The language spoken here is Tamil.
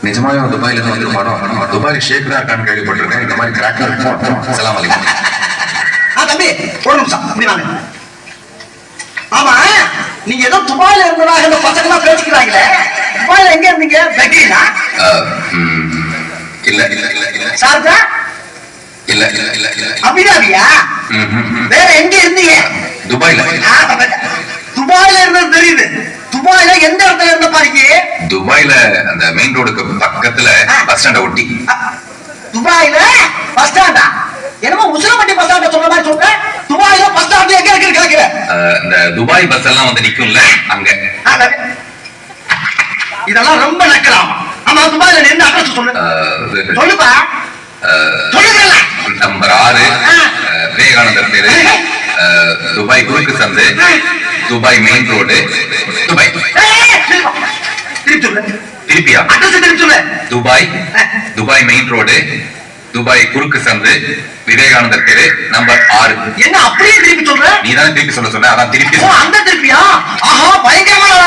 நிஜமாவே துபாயில இருந்து வந்து படம் துபாய் ஷேக் தான் இருக்கான்னு கேள்விப்பட்டிருக்கேன். இந்த மாதிரி கிராக்கர் இருக்கும். சலாம் அலைக்கும். தம்பி ஒரு நிமிஷம் இப்படி வாங்க. ஆமா நீங்க ஏதோ துபாயில இருந்ததாக இந்த பசங்க பேசிக்கிறாங்களே, துபாயில எங்க இருந்தீங்க? பெட்டினா இல்ல இல்ல இல்ல இல்ல சார்ஜா இல்ல இல்ல இல்ல இல்ல அபிதாபியா? வேற எங்க இருந்தீங்க? துபாயில. துபாயில இருந்தது தெரியுது. துபாயில எந்த இடத்துல இருந்த பாருங்க? துபாயில அந்த மெயின் ரோடுக்கு பக்கத்துல பஸ் ஸ்டாண்ட ஒட்டி. துபாயில பஸ் ஸ்டாண்டா? என்னமோ உசிலம்பட்டி பஸ் ஸ்டாண்ட சொல்ற மாதிரி சொல்றேன். துபாயில பஸ் ஸ்டாண்ட் எங்க இருக்கு கேக்குற? இந்த துபாய் பஸ் எல்லாம் வந்து நிக்கும்ல அங்க. இதெல்லாம் ரொம்ப நக்கலாமா? ஆமா துபாயில என்ன அட்ரஸ் சொல்லு. சொல்லுப்பா. சொல்லுங்க. நம்பர் 6 விவேகானந்தர் தெரு, துபாய் குறுக்கு சந்து, துபாய் மெயின் ரோடு, துபாய். திருப்பியா? Dubai Dubai main road, Dubai குறுக்கு சந்து, விவேகானந்தர் தெரு, நம்பர் 6. என்ன அப்படியே திருப்பி சொல்ற? நீ தான் திருப்பி சொல்ல சொன்ன, அதான் திருப்பி. அந்த திருப்பியா? ஆஹா பயங்கரமான